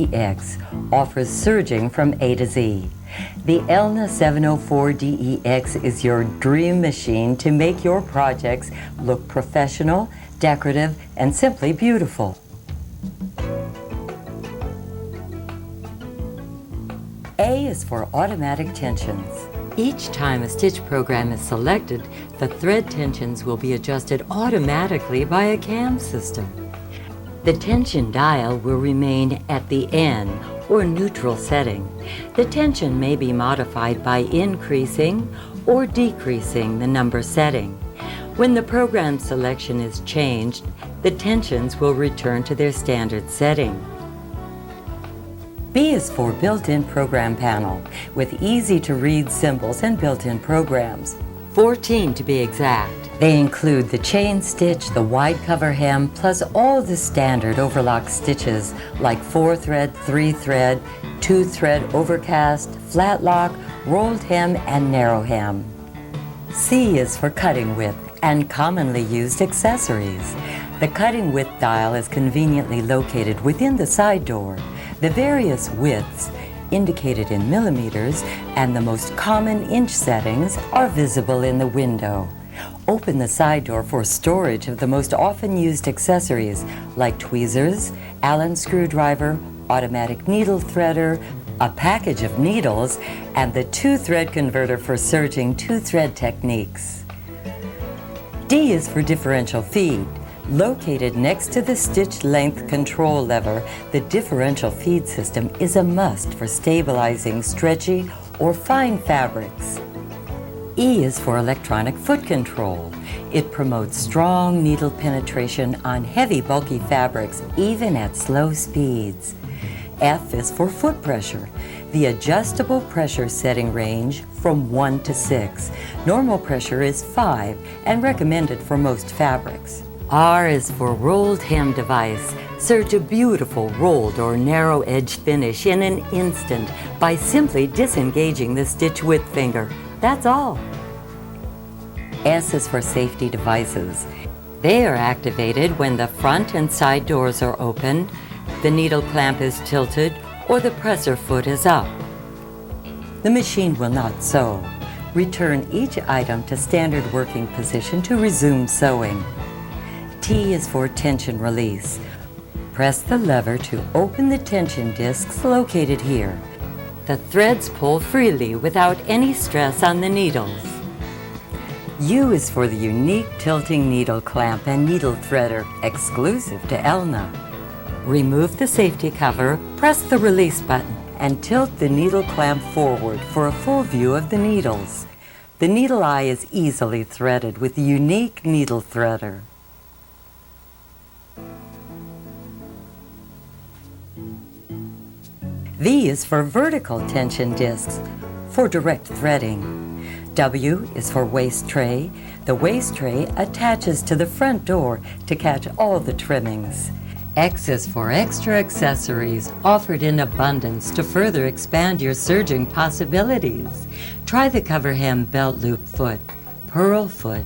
DEX offers serging from A to Z. The Elna 704DEX is your dream machine to make your projects look professional, decorative, and simply beautiful. A is for automatic tensions. Each time a stitch program is selected, the thread tensions will be adjusted automatically by a cam system. The tension dial will remain at the N or neutral setting. The tension may be modified by increasing or decreasing the number setting. When the program selection is changed, the tensions will return to their standard setting. B is for built-in program panel with easy-to-read symbols and built-in programs. 14 to be exact. They include the chain stitch, the wide cover hem, plus all the standard overlock stitches like 4-thread, 3-thread, 2-thread overcast, flatlock, rolled hem, and narrow hem. C is for cutting width and commonly used accessories. The cutting width dial is conveniently located within the side door. The various widths, indicated in millimeters, and the most common inch settings are visible in the window. Open the side door for storage of the most often used accessories like tweezers, Allen screwdriver, automatic needle threader, a package of needles, and the 2-thread converter for serging 2-thread techniques. D is for differential feed. Located next to the stitch length control lever, the differential feed system is a must for stabilizing stretchy or fine fabrics. E is for electronic foot control. It promotes strong needle penetration on heavy, bulky fabrics, even at slow speeds. F is for foot pressure. The adjustable pressure setting range from 1 to 6. Normal pressure is 5 and recommended for most fabrics. R is for rolled hem device. Serge a beautiful rolled or narrow edge finish in an instant by simply disengaging the stitch width finger. That's all. S is for safety devices. They are activated when the front and side doors are open, the needle clamp is tilted, or the presser foot is up. The machine will not sew. Return each item to standard working position to resume sewing. T is for tension release. Press the lever to open the tension discs located here. The threads pull freely without any stress on the needles. U is for the unique tilting needle clamp and needle threader exclusive to Elna. Remove the safety cover, press the release button, and tilt the needle clamp forward for a full view of the needles. The needle eye is easily threaded with the unique needle threader. V is for vertical tension discs for direct threading. W is for waist tray. The waist tray attaches to the front door to catch all the trimmings. X is for extra accessories offered in abundance to further expand your serging possibilities. Try the cover hem belt loop foot, pearl foot,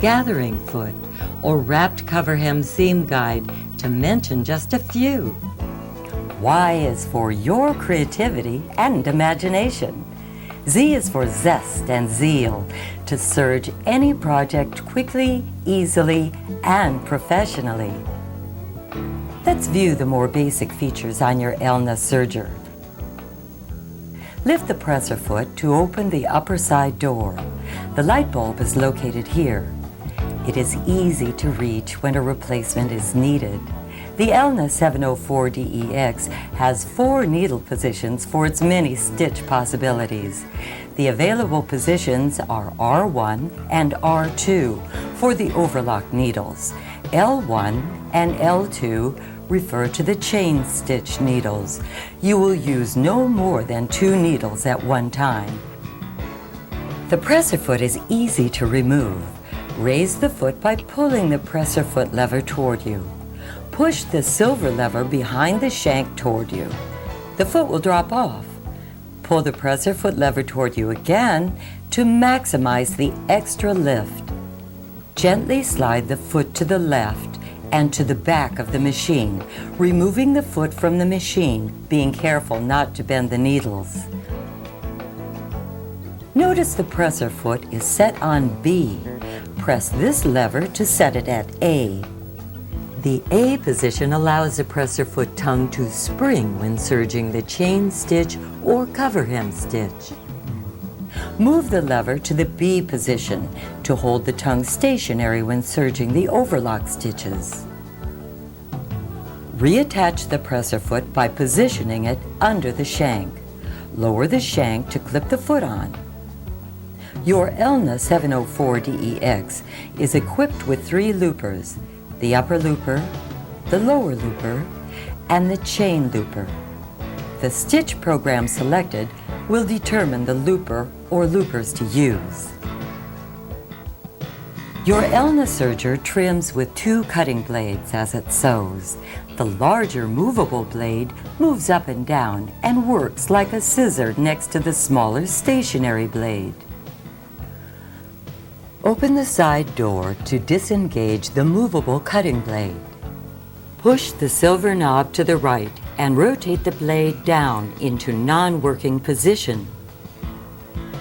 gathering foot, or wrapped cover hem seam guide, to mention just a few. Y is for your creativity and imagination. Z is for zest and zeal, to serge any project quickly, easily, and professionally. Let's view the more basic features on your Elna Serger. Lift the presser foot to open the upper side door. The light bulb is located here. It is easy to reach when a replacement is needed. The Elna 704DEX has 4 needle positions for its many stitch possibilities. The available positions are R1 and R2 for the overlock needles. L1 and L2 refer to the chain stitch needles. You will use no more than 2 needles at one time. The presser foot is easy to remove. Raise the foot by pulling the presser foot lever toward you. Push the silver lever behind the shank toward you. The foot will drop off. Pull the presser foot lever toward you again to maximize the extra lift. Gently slide the foot to the left and to the back of the machine, removing the foot from the machine, being careful not to bend the needles. Notice the presser foot is set on B. Press this lever to set it at A. The A position allows the presser foot tongue to spring when serging the chain stitch or cover hem stitch. Move the lever to the B position to hold the tongue stationary when serging the overlock stitches. Reattach the presser foot by positioning it under the shank. Lower the shank to clip the foot on. Your Elna 704DEX is equipped with 3 loopers, the upper looper, the lower looper, and the chain looper. The stitch program selected will determine the looper or loopers to use. Your Elna Serger trims with 2 cutting blades as it sews. The larger movable blade moves up and down and works like a scissor next to the smaller stationary blade. Open the side door to disengage the movable cutting blade. Push the silver knob to the right and rotate the blade down into non-working position.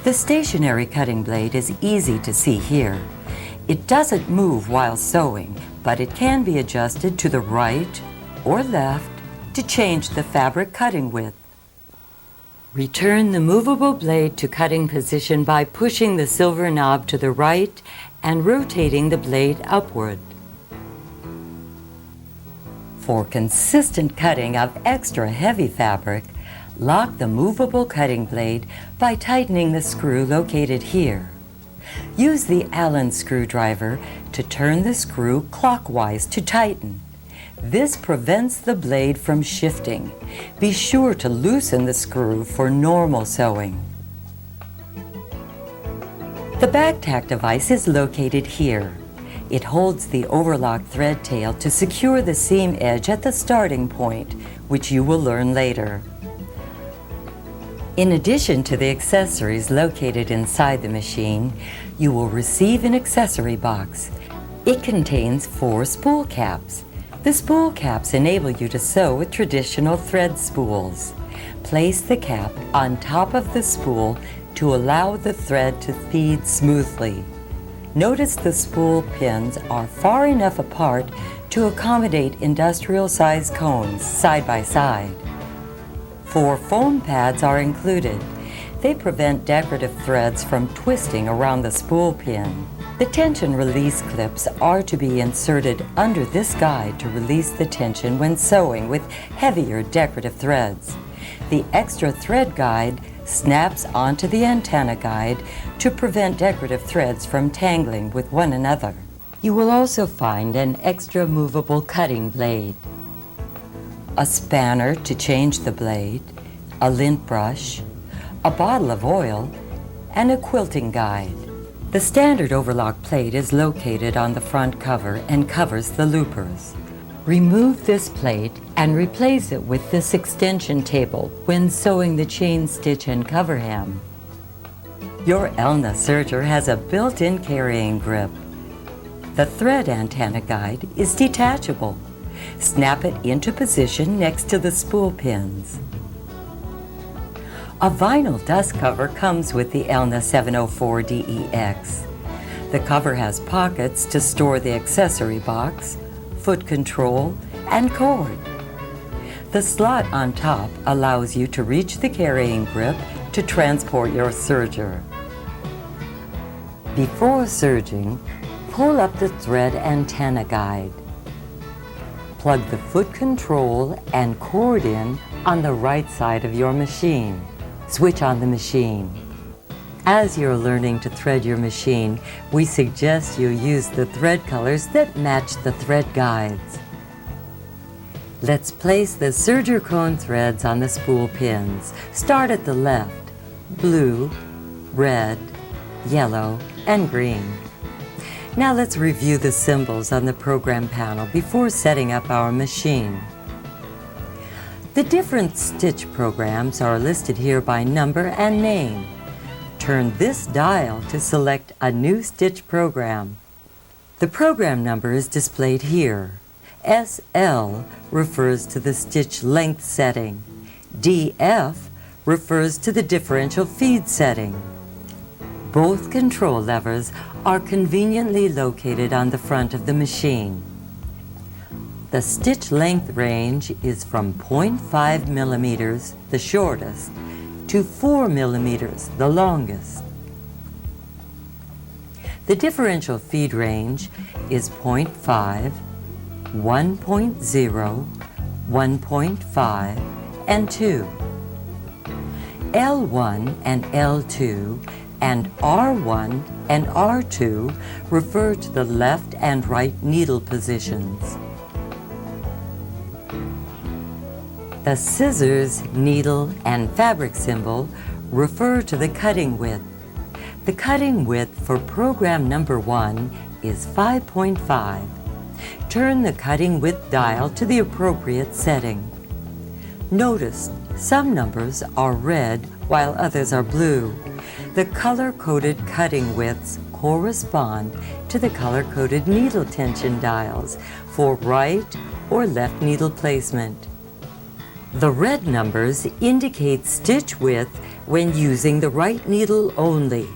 The stationary cutting blade is easy to see here. It doesn't move while sewing, but it can be adjusted to the right or left to change the fabric cutting width. Return the movable blade to cutting position by pushing the silver knob to the right and rotating the blade upward. For consistent cutting of extra heavy fabric, lock the movable cutting blade by tightening the screw located here. Use the Allen screwdriver to turn the screw clockwise to tighten. This prevents the blade from shifting. Be sure to loosen the screw for normal sewing. The back tack device is located here. It holds the overlock thread tail to secure the seam edge at the starting point, which you will learn later. In addition to the accessories located inside the machine, you will receive an accessory box. It contains 4 spool caps. The spool caps enable you to sew with traditional thread spools. Place the cap on top of the spool to allow the thread to feed smoothly. Notice the spool pins are far enough apart to accommodate industrial-sized cones side by side. 4 foam pads are included. They prevent decorative threads from twisting around the spool pin. The tension release clips are to be inserted under this guide to release the tension when sewing with heavier decorative threads. The extra thread guide snaps onto the antenna guide to prevent decorative threads from tangling with one another. You will also find an extra movable cutting blade, a spanner to change the blade, a lint brush, a bottle of oil, and a quilting guide. The standard overlock plate is located on the front cover and covers the loopers. Remove this plate and replace it with this extension table when sewing the chain stitch and cover hem. Your Elna Serger has a built-in carrying grip. The thread antenna guide is detachable. Snap it into position next to the spool pins. A vinyl dust cover comes with the Elna 704DEX. The cover has pockets to store the accessory box, foot control, and cord. The slot on top allows you to reach the carrying grip to transport your serger. Before serging, pull up the thread antenna guide. Plug the foot control and cord in on the right side of your machine. Switch on the machine. As you're learning to thread your machine, we suggest you use the thread colors that match the thread guides. Let's place the serger cone threads on the spool pins. Start at the left. Blue, red, yellow, and green. Now let's review the symbols on the program panel before setting up our machine. The different stitch programs are listed here by number and name. Turn this dial to select a new stitch program. The program number is displayed here. SL refers to the stitch length setting. DF refers to the differential feed setting. Both control levers are conveniently located on the front of the machine. The stitch length range is from 0.5 millimeters, the shortest, to 4 millimeters, the longest. The differential feed range is 0.5, 1.0, 1.5, and 2. L1 and L2 and R1 and R2 refer to the left and right needle positions. The scissors, needle, and fabric symbol refer to the cutting width. The cutting width for program number 1 is 5.5. Turn the cutting width dial to the appropriate setting. Notice some numbers are red while others are blue. The color-coded cutting widths correspond to the color-coded needle tension dials for right or left needle placement. The red numbers indicate stitch width when using the right needle only.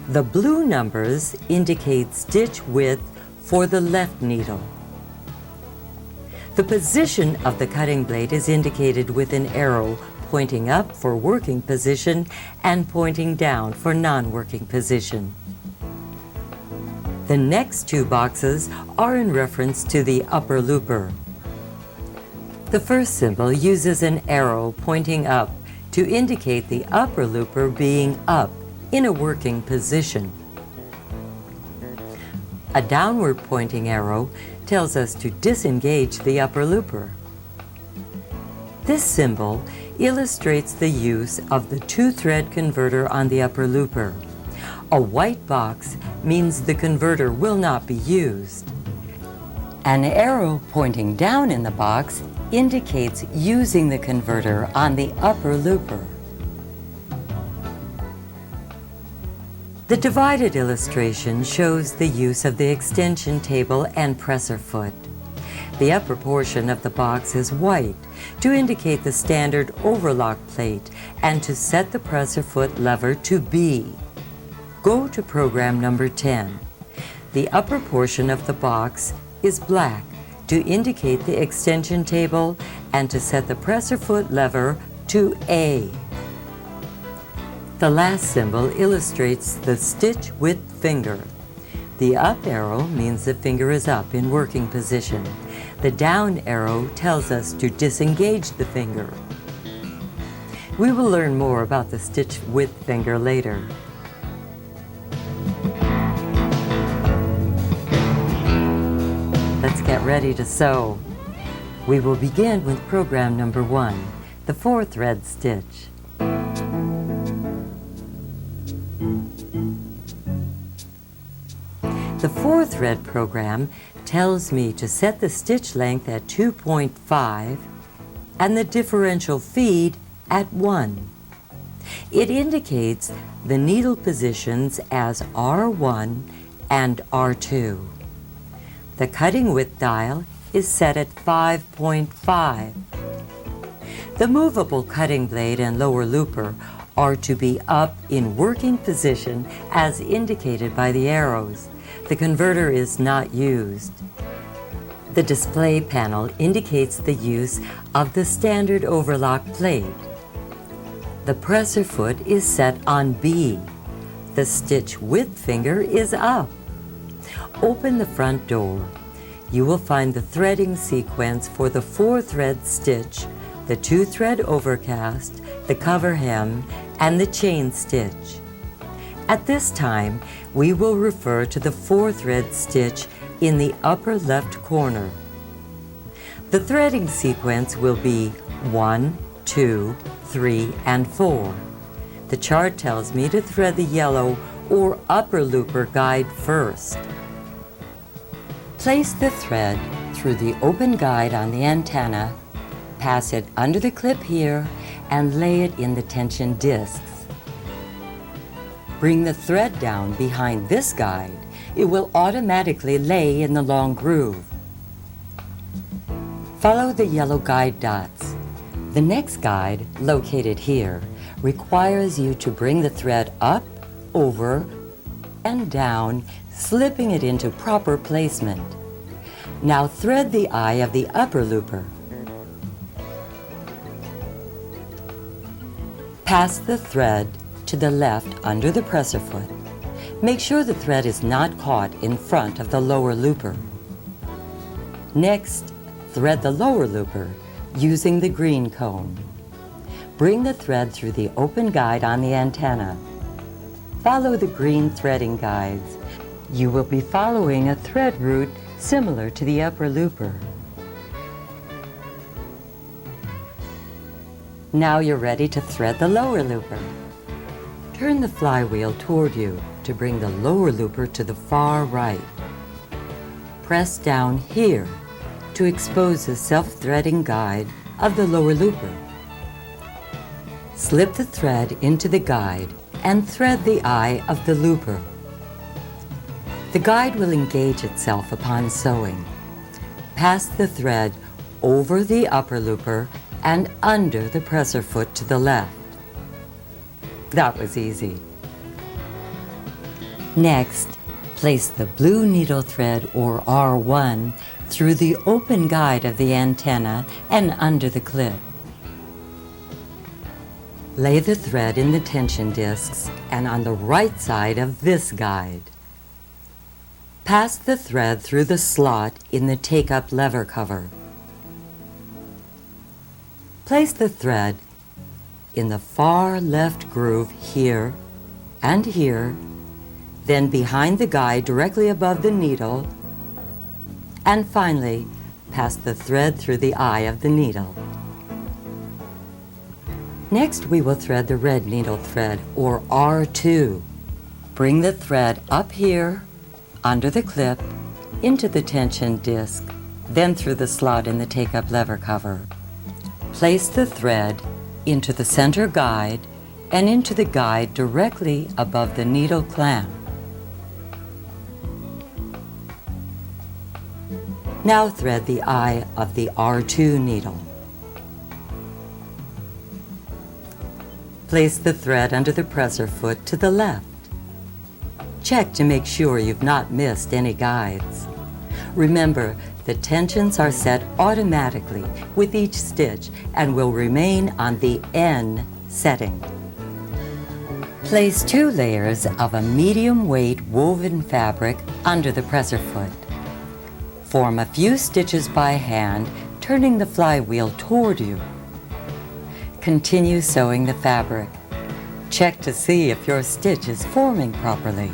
The blue numbers indicate stitch width for the left needle. The position of the cutting blade is indicated with an arrow pointing up for working position and pointing down for non-working position. The next two boxes are in reference to the upper looper. The first symbol uses an arrow pointing up to indicate the upper looper being up in a working position. A downward pointing arrow tells us to disengage the upper looper. This symbol illustrates the use of the two-thread converter on the upper looper. A white box means the converter will not be used. An arrow pointing down in the box indicates using the converter on the upper looper. The divided illustration shows the use of the extension table and presser foot. The upper portion of the box is white to indicate the standard overlock plate and to set the presser foot lever to B. Go to program number 10. The upper portion of the box is black to indicate the extension table and to set the presser foot lever to A. The last symbol illustrates the stitch width finger. The up arrow means the finger is up in working position. The down arrow tells us to disengage the finger. We will learn more about the stitch width finger later. Let's get ready to sew. We will begin with program number 1, the 4-thread stitch. The 4-thread program tells me to set the stitch length at 2.5 and the differential feed at 1. It indicates the needle positions as R1 and R2. The cutting width dial is set at 5.5. The movable cutting blade and lower looper are to be up in working position as indicated by the arrows. The converter is not used. The display panel indicates the use of the standard overlock plate. The presser foot is set on B. The stitch width finger is up. Open the front door. You will find the threading sequence for the 4-thread stitch, the 2-thread overcast, the cover hem, and the chain stitch. At this time, we will refer to the 4-thread stitch in the upper left corner. The threading sequence will be 1, 2, 3, and 4. The chart tells me to thread the yellow or upper looper guide first. Place the thread through the open guide on the antenna, pass it under the clip here, and lay it in the tension discs. Bring the thread down behind this guide. It will automatically lay in the long groove. Follow the yellow guide dots. The next guide, located here, requires you to bring the thread up, over, and down, slipping it into proper placement. Now thread the eye of the upper looper. Pass the thread to the left under the presser foot. Make sure the thread is not caught in front of the lower looper. Next, thread the lower looper using the green cone. Bring the thread through the open guide on the antenna. Follow the green threading guides. You will be following a thread route similar to the upper looper. Now you're ready to thread the lower looper. Turn the flywheel toward you to bring the lower looper to the far right. Press down here to expose the self-threading guide of the lower looper. Slip the thread into the guide and thread the eye of the looper. The guide will engage itself upon sewing. Pass the thread over the upper looper and under the presser foot to the left. That was easy. Next, place the blue needle thread, or R1, through the open guide of the antenna and under the clip. Lay the thread in the tension discs and on the right side of this guide. Pass the thread through the slot in the take-up lever cover. Place the thread in the far left groove here and here, then behind the guide directly above the needle, and finally pass the thread through the eye of the needle. Next, we will thread the red needle thread, or R2. Bring the thread up here, under the clip, into the tension disc, then through the slot in the take-up lever cover. Place the thread into the center guide and into the guide directly above the needle clamp. Now thread the eye of the R2 needle. Place the thread under the presser foot to the left. Check to make sure you've not missed any guides. Remember, the tensions are set automatically with each stitch and will remain on the N setting. Place 2 layers of a medium weight woven fabric under the presser foot. Form a few stitches by hand, turning the flywheel toward you. Continue sewing the fabric. Check to see if your stitch is forming properly.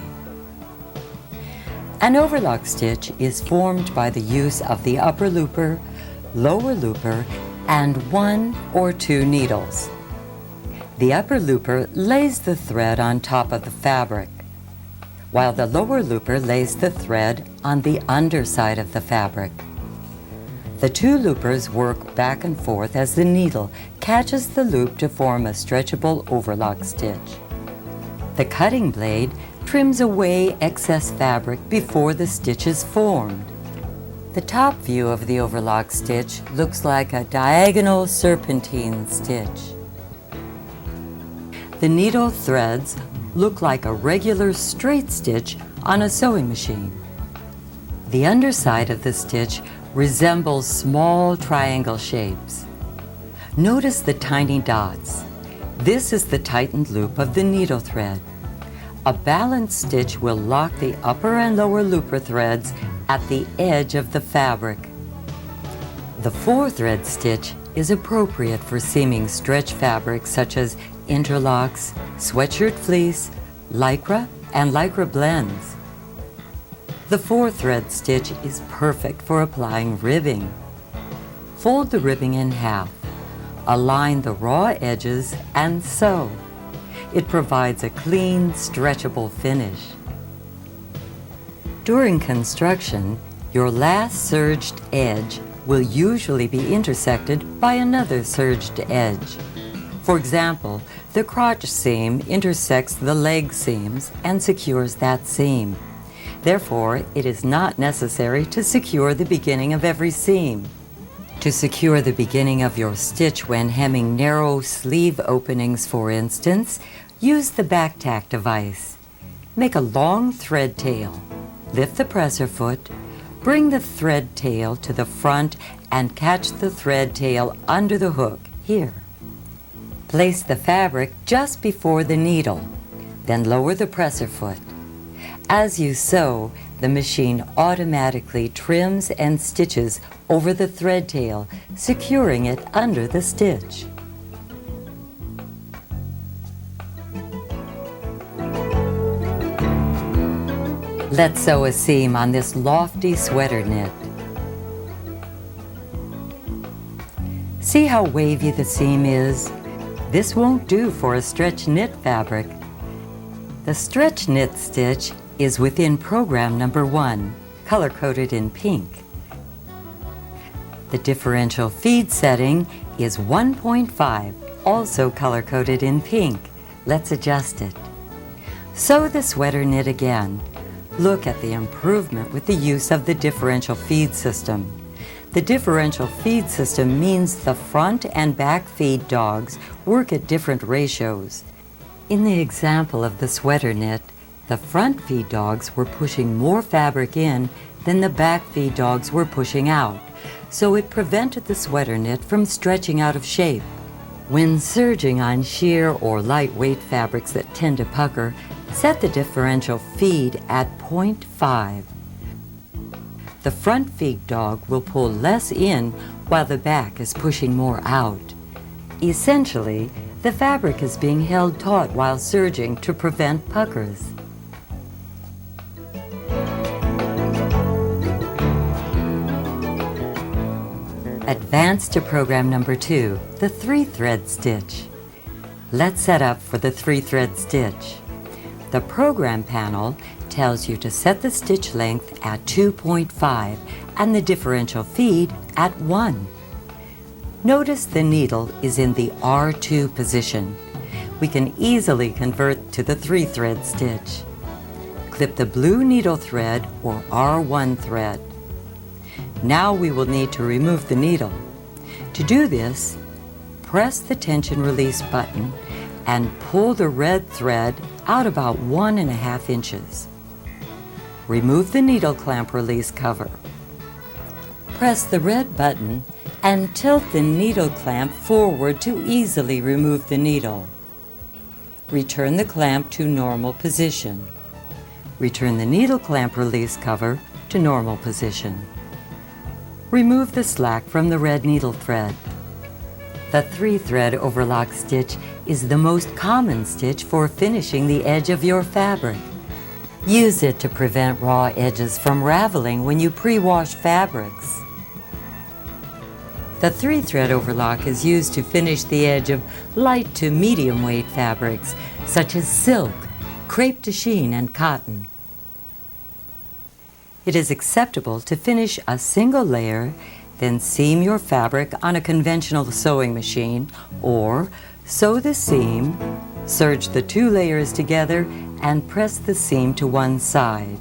An overlock stitch is formed by the use of the upper looper, lower looper, and 1 or 2 needles. The upper looper lays the thread on top of the fabric, while the lower looper lays the thread on the underside of the fabric. The 2 loopers work back and forth as the needle catches the loop to form a stretchable overlock stitch. The cutting blade trims away excess fabric before the stitch is formed. The top view of the overlock stitch looks like a diagonal serpentine stitch. The needle threads look like a regular straight stitch on a sewing machine. The underside of the stitch resembles small triangle shapes. Notice the tiny dots. This is the tightened loop of the needle thread. A balanced stitch will lock the upper and lower looper threads at the edge of the fabric. The 4-thread stitch is appropriate for seaming stretch fabrics such as interlocks, sweatshirt fleece, lycra, and lycra blends. The 4-thread stitch is perfect for applying ribbing. Fold the ribbing in half. Align the raw edges and sew. It provides a clean, stretchable finish. During construction, your last serged edge will usually be intersected by another serged edge. For example, the crotch seam intersects the leg seams and secures that seam. Therefore, it is not necessary to secure the beginning of every seam. To secure the beginning of your stitch when hemming narrow sleeve openings, for instance, use the back tack device. Make a long thread tail. Lift the presser foot, bring the thread tail to the front and catch the thread tail under the hook, here. Place the fabric just before the needle, then lower the presser foot. As you sew, the machine automatically trims and stitches over the thread tail, securing it under the stitch. Let's sew a seam on this lofty sweater knit. See how wavy the seam is? This won't do for a stretch knit fabric. The stretch knit stitch is within program number 1, color-coded in pink. The differential feed setting is 1.5, also color-coded in pink. Let's adjust it. Sew the sweater knit again. Look at the improvement with the use of the differential feed system. The differential feed system means the front and back feed dogs work at different ratios. In the example of the sweater knit, the front feed dogs were pushing more fabric in than the back feed dogs were pushing out, so it prevented the sweater knit from stretching out of shape. When serging on sheer or lightweight fabrics that tend to pucker, set the differential feed at 0.5. The front feed dog will pull less in while the back is pushing more out. Essentially, the fabric is being held taut while serging to prevent puckers. Advance to program number 2, the 3-thread stitch. Let's set up for the 3-thread stitch. The program panel tells you to set the stitch length at 2.5 and the differential feed at 1. Notice the needle is in the R2 position. We can easily convert to the 3-thread stitch. Clip the blue needle thread or R1 thread. Now we will need to remove the needle. To do this, press the tension release button and pull the red thread out about 1.5 inches. Remove the needle clamp release cover. Press the red button and tilt the needle clamp forward to easily remove the needle. Return the clamp to normal position. Return the needle clamp release cover to normal position. Remove the slack from the red needle thread. The 3-thread overlock stitch is the most common stitch for finishing the edge of your fabric. Use it to prevent raw edges from raveling when you pre-wash fabrics. The 3-thread overlock is used to finish the edge of light to medium weight fabrics such as silk, crepe de chine, and cotton. It is acceptable to finish a single layer, then seam your fabric on a conventional sewing machine, or sew the seam, serge the 2 layers together, and press the seam to one side.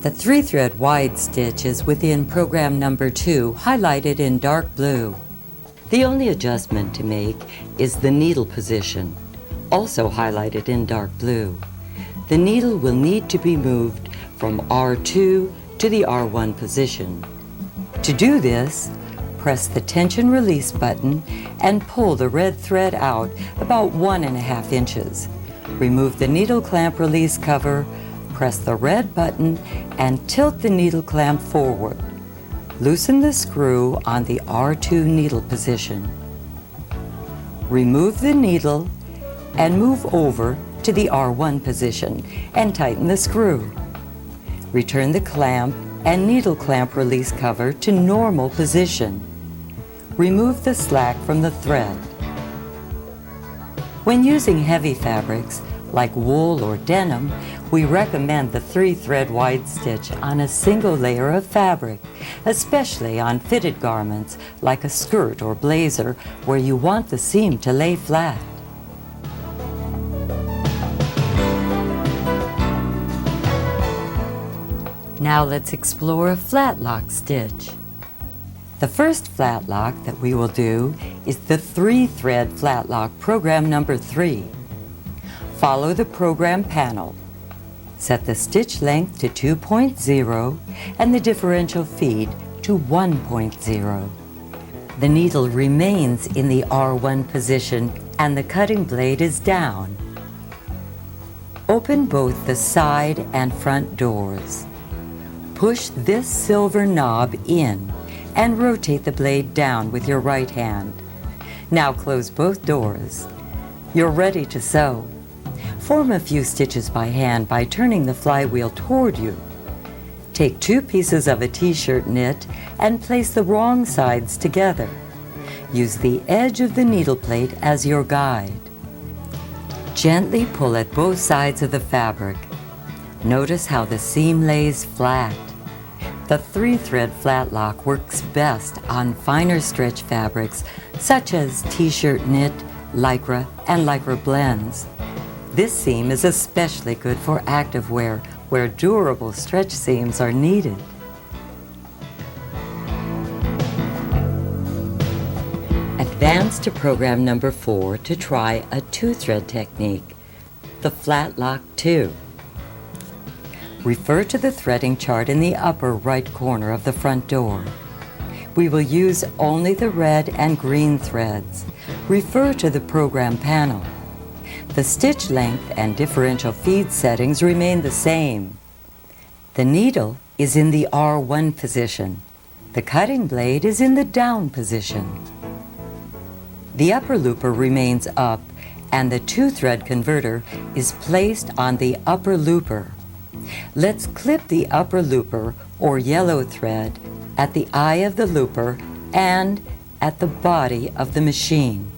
The 3-thread wide stitch is within program number 2, highlighted in dark blue. The only adjustment to make is the needle position, also highlighted in dark blue. The needle will need to be moved from R2 to the R1 position. To do this, press the tension release button and pull the red thread out about 1.5 inches. Remove the needle clamp release cover, press the red button, and tilt the needle clamp forward. Loosen the screw on the R2 needle position. Remove the needle and move over to the R1 position and tighten the screw. Return the clamp and needle clamp release cover to normal position. Remove the slack from the thread. When using heavy fabrics like wool or denim, we recommend the 3-thread wide stitch on a single layer of fabric, especially on fitted garments like a skirt or blazer where you want the seam to lay flat. Now let's explore a flatlock stitch. The first flatlock that we will do is the 3-thread flatlock program number 3. Follow the program panel. Set the stitch length to 2.0 and the differential feed to 1.0. The needle remains in the R1 position and the cutting blade is down. Open both the side and front doors. Push this silver knob in and rotate the blade down with your right hand. Now close both doors. You're ready to sew. Form a few stitches by hand by turning the flywheel toward you. Take 2 pieces of a t-shirt knit and place the wrong sides together. Use the edge of the needle plate as your guide. Gently pull at both sides of the fabric. Notice how the seam lays flat. The 3-thread flatlock works best on finer stretch fabrics such as t-shirt knit, lycra, and lycra blends. This seam is especially good for activewear where durable stretch seams are needed. Advance to program number 4 to try a 2-thread technique, the flatlock 2. Refer to the threading chart in the upper right corner of the front door. We will use only the red and green threads. Refer to the program panel. The stitch length and differential feed settings remain the same. The needle is in the R1 position. The cutting blade is in the down position. The upper looper remains up and the 2-thread converter is placed on the upper looper. Let's clip the upper looper or yellow thread at the eye of the looper and at the body of the machine.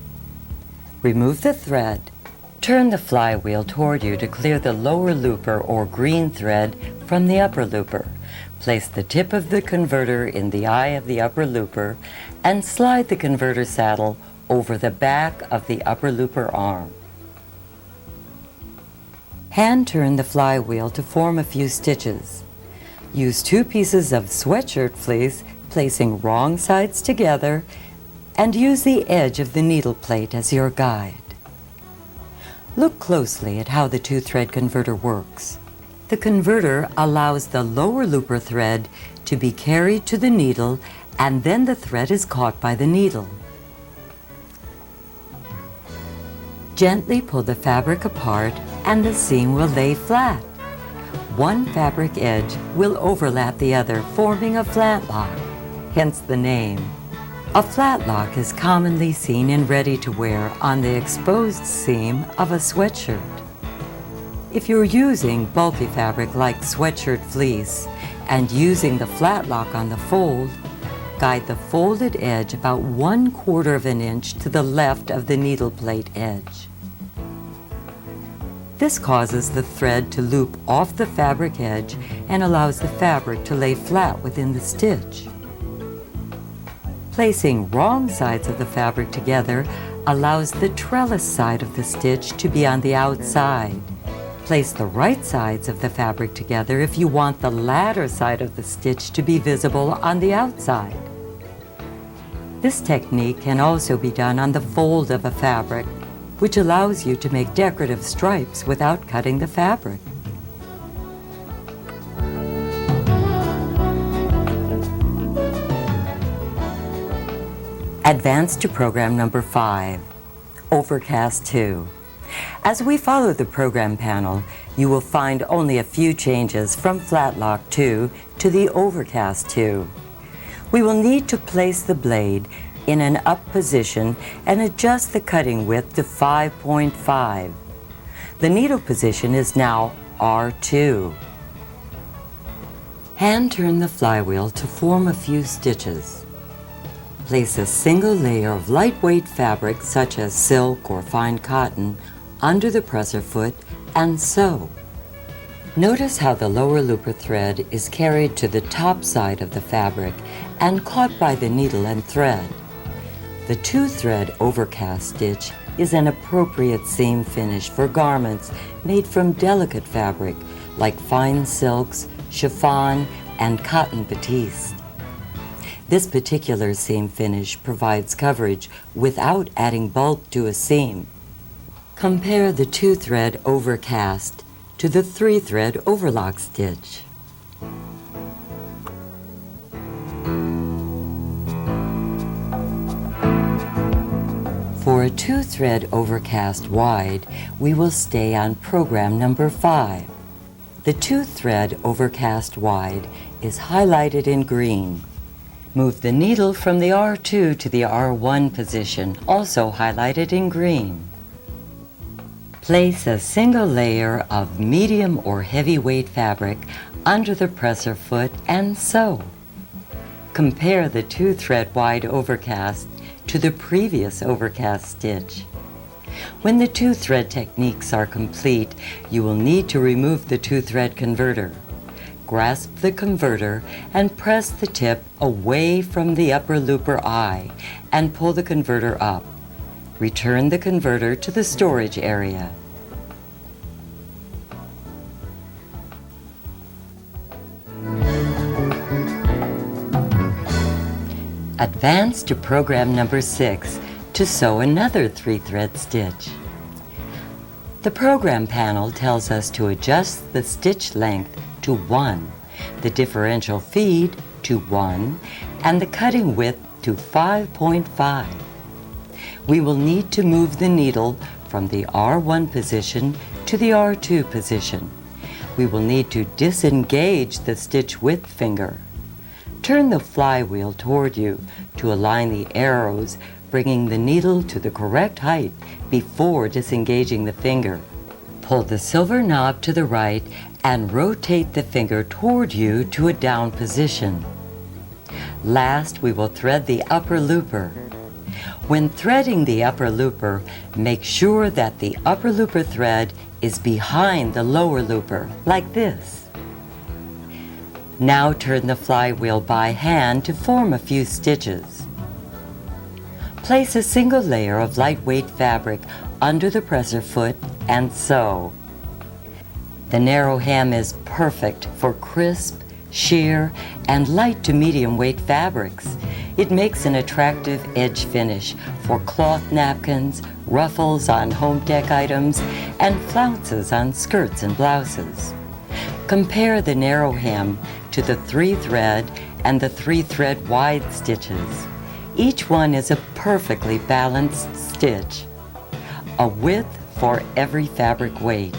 Remove the thread. Turn the flywheel toward you to clear the lower looper or green thread from the upper looper. Place the tip of the converter in the eye of the upper looper and slide the converter saddle over the back of the upper looper arm. Hand turn the flywheel to form a few stitches. Use 2 pieces of sweatshirt fleece, placing wrong sides together, and use the edge of the needle plate as your guide. Look closely at how the 2-thread converter works. The converter allows the lower looper thread to be carried to the needle and then the thread is caught by the needle. Gently pull the fabric apart and the seam will lay flat. One fabric edge will overlap the other, forming a flatlock, hence the name. A flatlock is commonly seen in ready-to-wear on the exposed seam of a sweatshirt. If you're using bulky fabric like sweatshirt fleece and using the flatlock on the fold, guide the folded edge about 1/4 of an inch to the left of the needle plate edge. This causes the thread to loop off the fabric edge and allows the fabric to lay flat within the stitch. Placing wrong sides of the fabric together allows the trellis side of the stitch to be on the outside. Place the right sides of the fabric together if you want the latter side of the stitch to be visible on the outside. This technique can also be done on the fold of a fabric, which allows you to make decorative stripes without cutting the fabric. Advance to program number 5, Overcast 2. As we follow the program panel, you will find only a few changes from Flatlock 2 to the Overcast 2. We will need to place the blade in an up position and adjust the cutting width to 5.5. The needle position is now R2. Hand turn the flywheel to form a few stitches. Place a single layer of lightweight fabric such as silk or fine cotton under the presser foot and sew. Notice how the lower looper thread is carried to the top side of the fabric and caught by the needle and thread. The 2-thread overcast stitch is an appropriate seam finish for garments made from delicate fabric like fine silks, chiffon, and cotton batiste. This particular seam finish provides coverage without adding bulk to a seam. Compare the 2-thread overcast to the 3-thread overlock stitch. For a 2-thread overcast wide, we will stay on program number 5. The 2-thread overcast wide is highlighted in green. Move the needle from the R2 to the R1 position, also highlighted in green. Place a single layer of medium or heavyweight fabric under the presser foot and sew. Compare the 2-thread wide overcast to the previous overcast stitch. When the 2-thread techniques are complete, you will need to remove the 2-thread converter. Grasp the converter and press the tip away from the upper looper eye and pull the converter up. Return the converter to the storage area. Advance to program number 6 to sew another 3-thread stitch. The program panel tells us to adjust the stitch length to 1, the differential feed to 1, and the cutting width to 5.5. We will need to move the needle from the R1 position to the R2 position. We will need to disengage the stitch width finger. Turn the flywheel toward you to align the arrows, bringing the needle to the correct height before disengaging the finger. Pull the silver knob to the right and rotate the finger toward you to a down position. Last, we will thread the upper looper. When threading the upper looper, make sure that the upper looper thread is behind the lower looper, like this. Now turn the flywheel by hand to form a few stitches. Place a single layer of lightweight fabric under the presser foot and sew. The narrow hem is perfect for crisp, sheer, and light to medium weight fabrics. It makes an attractive edge finish for cloth napkins, ruffles on home tech items, and flounces on skirts and blouses. Compare the narrow hem to the 3-thread and the 3-thread wide stitches. Each one is a perfectly balanced stitch, a width for every fabric weight.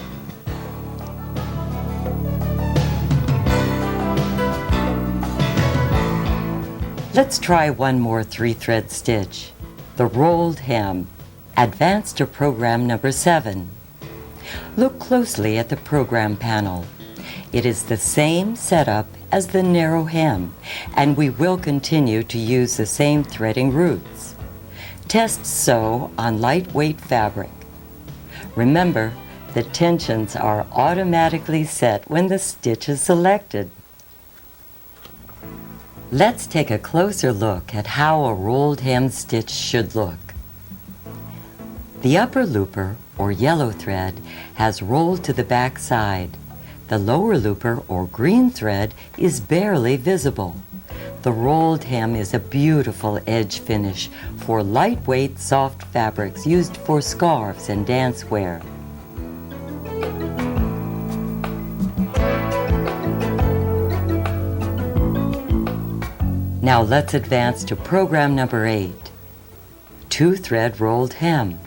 Let's try one more 3-thread stitch, the rolled hem. Advance to program number 7. Look closely at the program panel. It is the same setup as the narrow hem, and we will continue to use the same threading routes. Test sew on lightweight fabric. Remember, the tensions are automatically set when the stitch is selected. Let's take a closer look at how a rolled hem stitch should look. The upper looper, or yellow thread, has rolled to the back side. The lower looper, or green thread, is barely visible. The rolled hem is a beautiful edge finish for lightweight, soft fabrics used for scarves and dancewear. Now let's advance to program number 8, 2-thread rolled hem.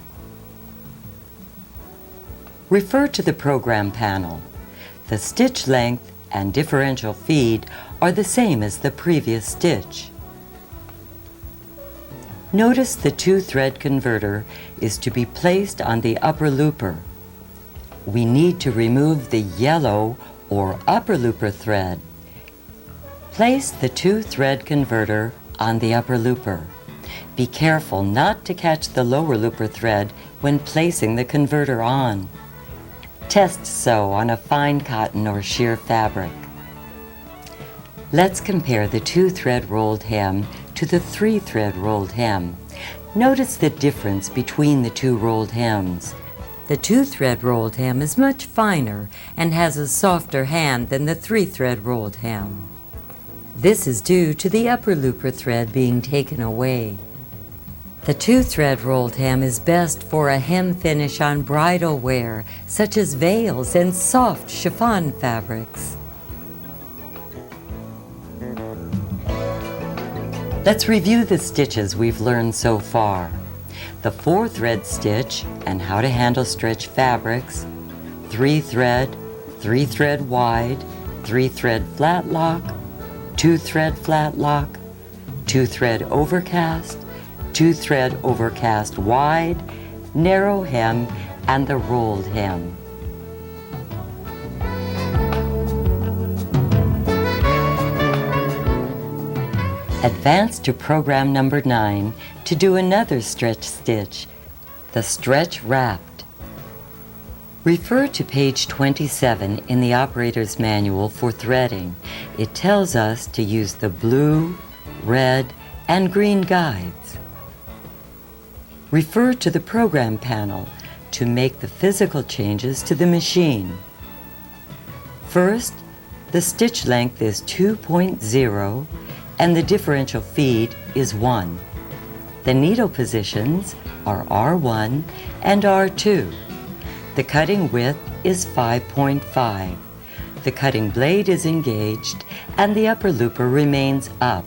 Refer to the program panel. The stitch length and differential feed are the same as the previous stitch. Notice the 2-thread converter is to be placed on the upper looper. We need to remove the yellow or upper looper thread. Place the 2-thread converter on the upper looper. Be careful not to catch the lower looper thread when placing the converter on. Test sew on a fine cotton or sheer fabric. Let's compare the 2-thread rolled hem to the 3-thread rolled hem. Notice the difference between the two rolled hems. The 2-thread rolled hem is much finer and has a softer hand than the 3-thread rolled hem. This is due to the upper looper thread being taken away. The 2-thread rolled hem is best for a hem finish on bridal wear, such as veils and soft chiffon fabrics. Let's review the stitches we've learned so far. The 4-thread stitch and how to handle stretch fabrics, 3-thread, 3-thread wide, 3-thread flatlock, 2-thread flatlock, 2-thread overcast, 2-thread overcast wide, narrow hem, and the rolled hem. Advance to program number 9 to do another stretch stitch, the stretch wrapped. Refer to page 27 in the operator's manual for threading. It tells us to use the blue, red, and green guides. Refer to the program panel to make the physical changes to the machine. First, the stitch length is 2.0 and the differential feed is 1. The needle positions are R1 and R2. The cutting width is 5.5. The cutting blade is engaged and the upper looper remains up.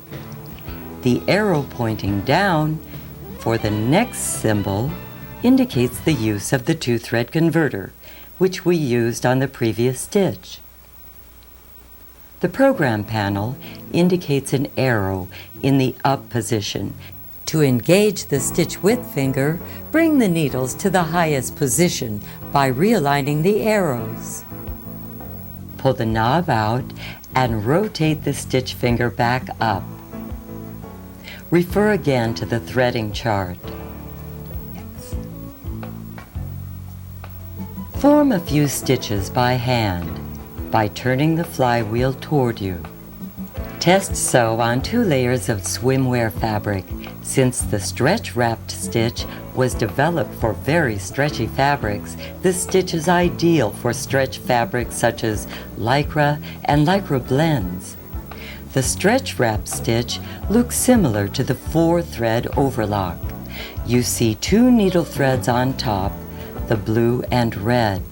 The arrow pointing down for the next symbol indicates the use of the 2-thread converter, which we used on the previous stitch. The program panel indicates an arrow in the up position. To engage the stitch width finger, bring the needles to the highest position by realigning the arrows. Pull the knob out and rotate the stitch finger back up. Refer again to the threading chart. Form a few stitches by hand by turning the flywheel toward you. Test sew on 2 layers of swimwear fabric. Since the stretch wrapped stitch was developed for very stretchy fabrics, this stitch is ideal for stretch fabrics such as lycra and lycra blends. The stretch wrap stitch looks similar to the 4-thread overlock. You see 2 needle threads on top, the blue and red.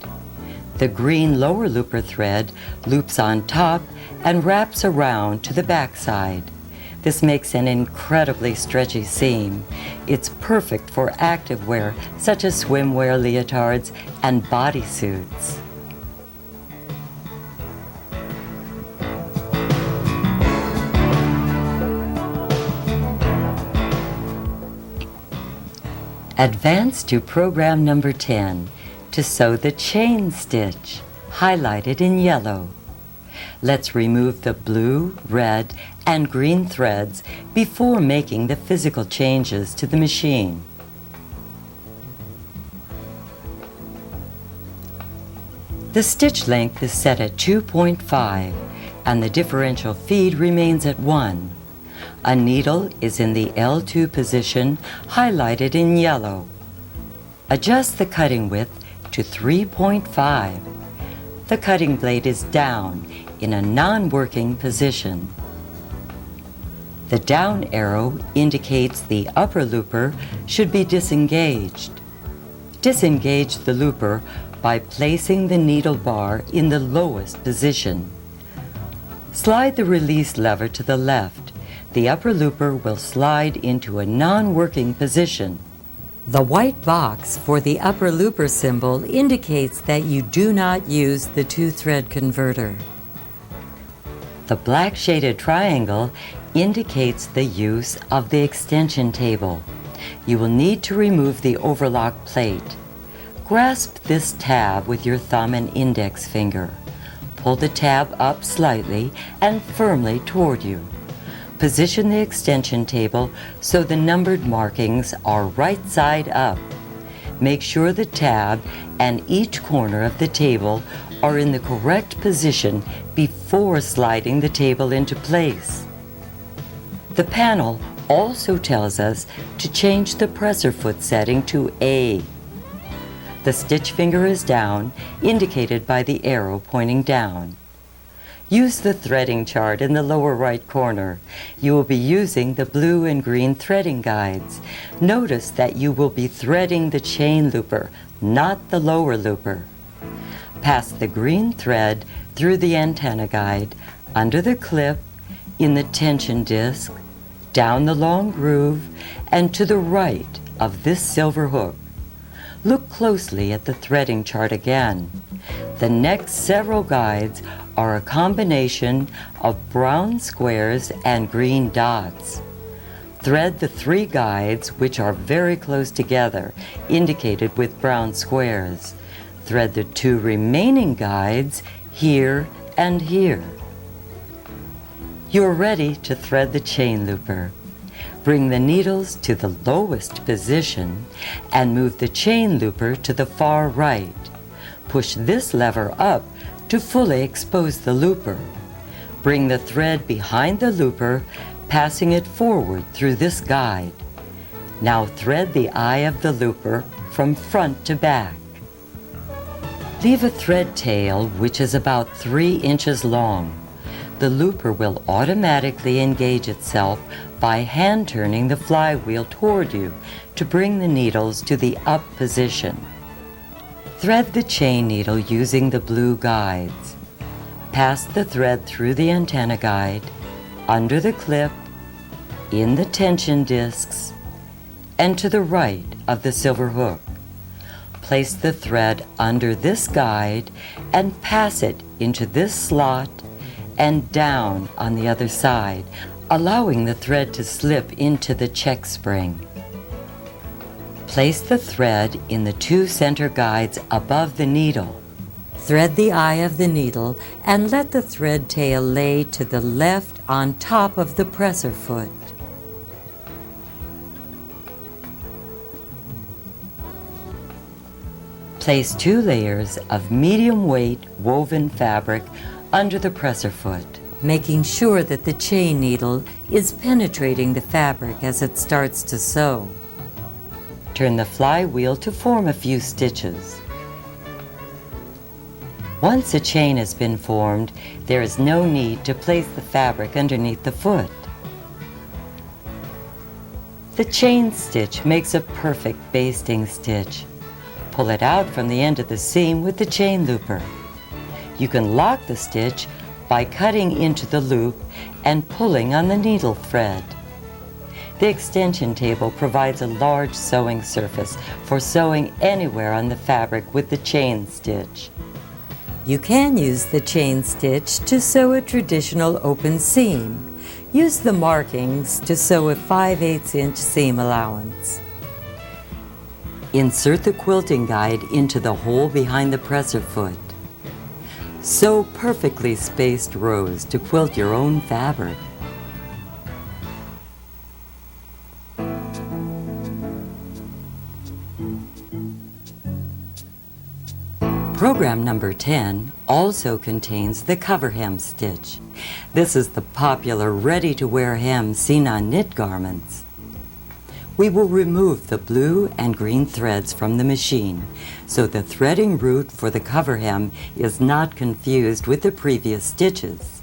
The green lower looper thread loops on top and wraps around to the back side. This makes an incredibly stretchy seam. It's perfect for activewear such as swimwear leotards and bodysuits. Advance to program number 10 to sew the chain stitch, highlighted in yellow. Let's remove the blue, red, and green threads before making the physical changes to the machine. The stitch length is set at 2.5 and the differential feed remains at 1. A needle is in the L2 position, highlighted in yellow. Adjust the cutting width to 3.5. The cutting blade is down in a non-working position. The down arrow indicates the upper looper should be disengaged. Disengage the looper by placing the needle bar in the lowest position. Slide the release lever to the left. The upper looper will slide into a non-working position. The white box for the upper looper symbol indicates that you do not use the 2-thread converter. The black shaded triangle indicates the use of the extension table. You will need to remove the overlock plate. Grasp this tab with your thumb and index finger. Pull the tab up slightly and firmly toward you. Position the extension table so the numbered markings are right side up. Make sure the tab and each corner of the table are in the correct position before sliding the table into place. The panel also tells us to change the presser foot setting to A. The stitch finger is down, indicated by the arrow pointing down. Use the threading chart in the lower right corner. You will be using the blue and green threading guides. Notice that you will be threading the chain looper, not the lower looper. Pass the green thread through the antenna guide, under the clip, in the tension disc, down the long groove, and to the right of this silver hook. Look closely at the threading chart again. The next several guides are a combination of brown squares and green dots. Thread the 3 guides, which are very close together, indicated with brown squares. Thread the 2 remaining guides here and here. You're ready to thread the chain looper. Bring the needles to the lowest position and move the chain looper to the far right. Push this lever up to fully expose the looper. Bring the thread behind the looper, passing it forward through this guide. Now thread the eye of the looper from front to back. Leave a thread tail which is about 3 inches long. The looper will automatically engage itself by hand turning the flywheel toward you to bring the needles to the up position. Thread the chain needle using the blue guides. Pass the thread through the antenna guide, under the clip, in the tension discs, and to the right of the silver hook. Place the thread under this guide and pass it into this slot and down on the other side, allowing the thread to slip into the check spring. Place the thread in the 2 center guides above the needle. Thread the eye of the needle and let the thread tail lay to the left on top of the presser foot. Place 2 layers of medium weight woven fabric under the presser foot, making sure that the chain needle is penetrating the fabric as it starts to sew. Turn the flywheel to form a few stitches. Once a chain has been formed, there is no need to place the fabric underneath the foot. The chain stitch makes a perfect basting stitch. Pull it out from the end of the seam with the chain looper. You can lock the stitch by cutting into the loop and pulling on the needle thread. The extension table provides a large sewing surface for sewing anywhere on the fabric with the chain stitch. You can use the chain stitch to sew a traditional open seam. Use the markings to sew a 5/8 inch seam allowance. Insert the quilting guide into the hole behind the presser foot. Sew perfectly spaced rows to quilt your own fabric. Program number 10 also contains the cover hem stitch. This is the popular ready-to-wear hem seen on knit garments. We will remove the blue and green threads from the machine so the threading route for the cover hem is not confused with the previous stitches.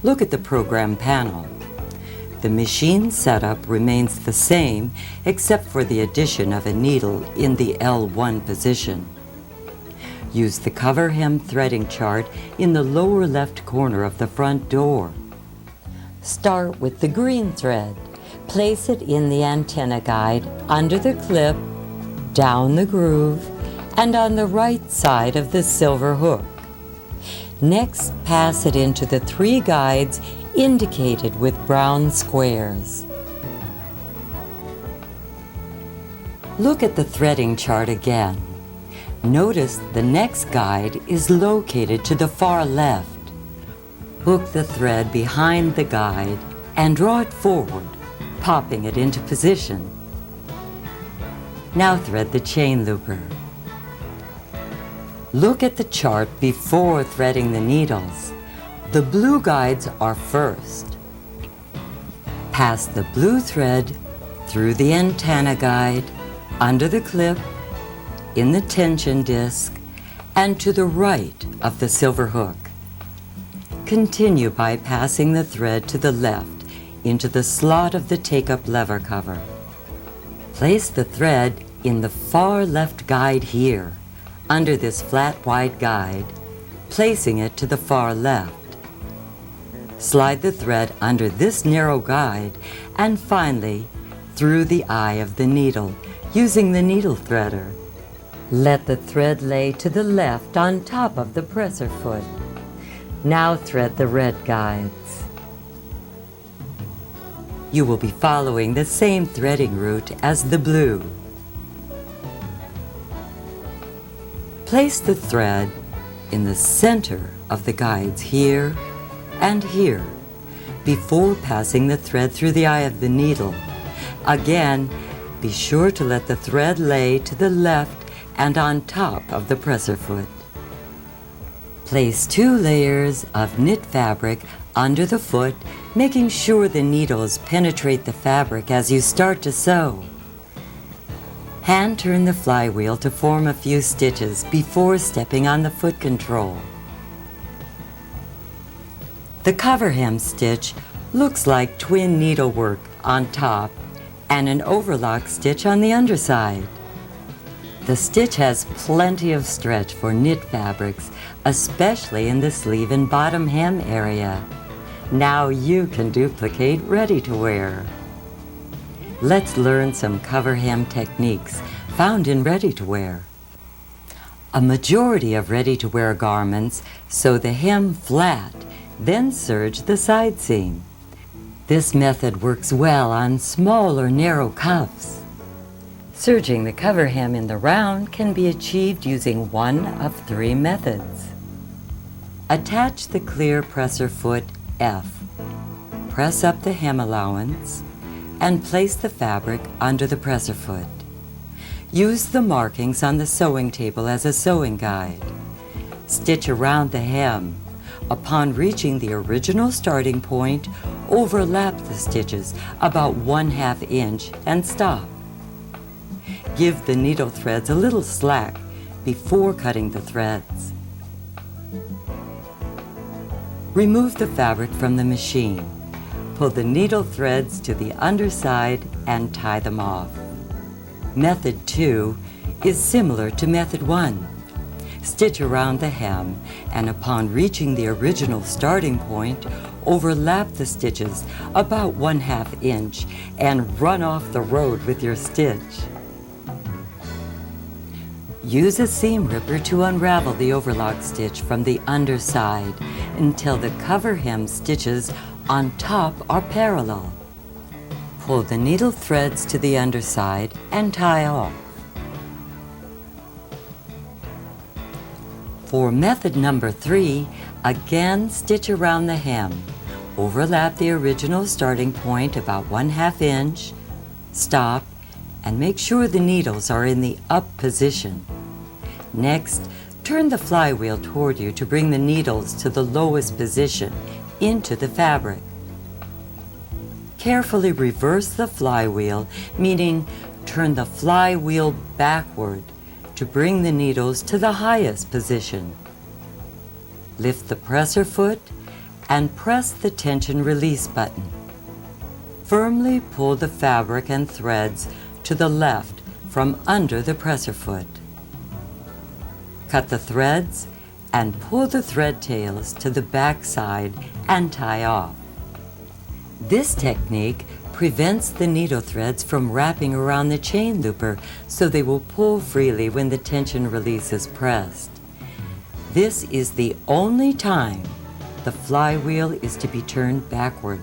Look at the program panel. The machine setup remains the same except for the addition of a needle in the L1 position. Use the cover hem threading chart in the lower left corner of the front door. Start with the green thread. Place it in the antenna guide, under the clip, down the groove, and on the right side of the silver hook. Next, pass it into the 3 guides indicated with brown squares. Look at the threading chart again. Notice the next guide is located to the far left. Hook the thread behind the guide and draw it forward, popping it into position. Now thread the chain looper. Look at the chart before threading the needles. The blue guides are first. Pass the blue thread through the antenna guide, under the clip, in the tension disc and to the right of the silver hook. Continue by passing the thread to the left into the slot of the take-up lever cover. Place the thread in the far left guide here, under this flat wide guide, placing it to the far left. Slide the thread under this narrow guide and finally through the eye of the needle using the needle threader. Let the thread lay to the left on top of the presser foot. Now thread the red guides. You will be following the same threading route as the blue. Place the thread in the center of the guides here and here before passing the thread through the eye of the needle. Again, be sure to let the thread lay to the left and on top of the presser foot. Place 2 layers of knit fabric under the foot, making sure the needles penetrate the fabric as you start to sew. Hand turn the flywheel to form a few stitches before stepping on the foot control. The cover hem stitch looks like twin needlework on top and an overlock stitch on the underside. The stitch has plenty of stretch for knit fabrics, especially in the sleeve and bottom hem area. Now you can duplicate ready-to-wear. Let's learn some cover hem techniques found in ready-to-wear. A majority of ready-to-wear garments sew the hem flat, then serge the side seam. This method works well on small or narrow cuffs. Serging the cover hem in the round can be achieved using one of 3 methods. Attach the clear presser foot F. Press up the hem allowance and place the fabric under the presser foot. Use the markings on the sewing table as a sewing guide. Stitch around the hem. Upon reaching the original starting point, overlap the stitches about 1/2 inch and stop. Give the needle threads a little slack before cutting the threads. Remove the fabric from the machine. Pull the needle threads to the underside and tie them off. Method 2 is similar to method 1. Stitch around the hem and upon reaching the original starting point, overlap the stitches about 1/2 inch and run off the road with your stitch. Use a seam ripper to unravel the overlock stitch from the underside until the cover hem stitches on top are parallel. Pull the needle threads to the underside and tie off. For method number 3, again stitch around the hem. Overlap the original starting point about 1/2 inch, stop, and make sure the needles are in the up position. Next, turn the flywheel toward you to bring the needles to the lowest position into the fabric. Carefully reverse the flywheel, meaning turn the flywheel backward to bring the needles to the highest position. Lift the presser foot and press the tension release button. Firmly pull the fabric and threads to the left from under the presser foot. Cut the threads and pull the thread tails to the back side and tie off. This technique prevents the needle threads from wrapping around the chain looper so they will pull freely when the tension release is pressed. This is the only time the flywheel is to be turned backward.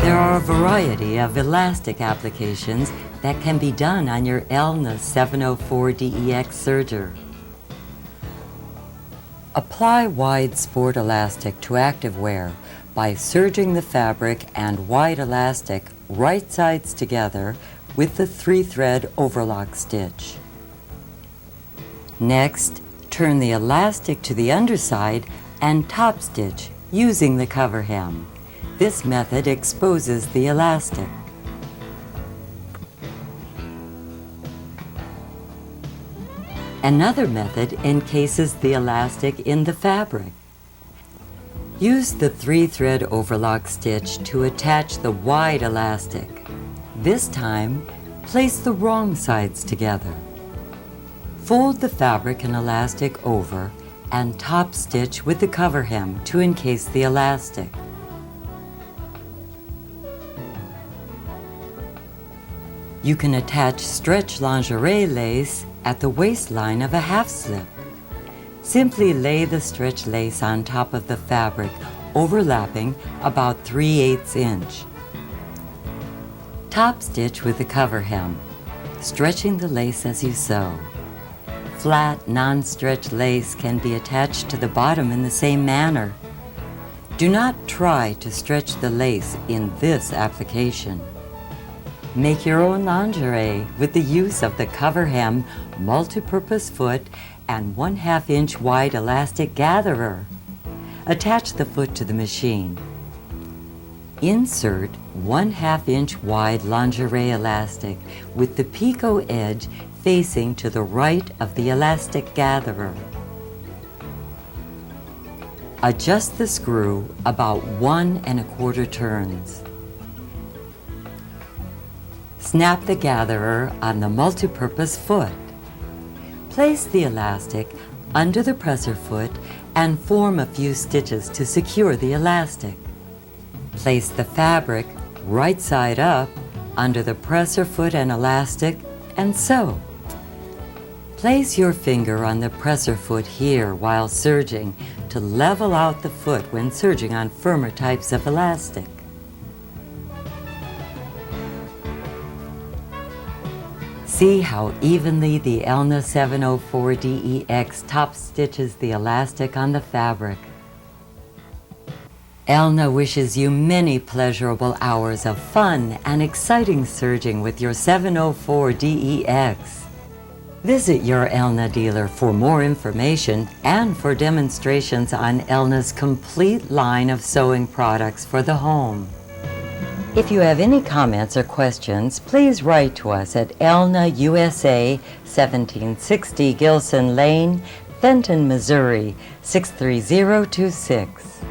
There are a variety of elastic applications that can be done on your Elna 704DEX Serger. Apply wide sport elastic to activewear by serging the fabric and wide elastic right sides together with the 3-thread overlock stitch. Next, turn the elastic to the underside and top stitch using the cover hem. This method exposes the elastic. Another method encases the elastic in the fabric. Use the 3-thread overlock stitch to attach the wide elastic. This time, place the wrong sides together. Fold the fabric and elastic over and top stitch with the cover hem to encase the elastic. You can attach stretch lingerie lace at the waistline of a half slip. Simply lay the stretch lace on top of the fabric, overlapping about 3/8 inch. Top stitch with the cover hem, stretching the lace as you sew. Flat, non-stretch lace can be attached to the bottom in the same manner. Do not try to stretch the lace in this application. Make your own lingerie with the use of the cover hem, multi-purpose foot, and 1/2 inch wide elastic gatherer. Attach the foot to the machine. Insert 1/2 inch wide lingerie elastic with the picot edge facing to the right of the elastic gatherer. Adjust the screw about 1 1/4 turns. Snap the gatherer on the multi-purpose foot. Place the elastic under the presser foot and form a few stitches to secure the elastic. Place the fabric right side up under the presser foot and elastic and sew. Place your finger on the presser foot here while serging to level out the foot when serging on firmer types of elastic. See how evenly the Elna 704DEX top stitches the elastic on the fabric. Elna wishes you many pleasurable hours of fun and exciting serging with your 704DEX. Visit your Elna dealer for more information and for demonstrations on Elna's complete line of sewing products for the home. If you have any comments or questions, please write to us at Elna USA, 1760 Gilson Lane, Fenton, Missouri, 63026.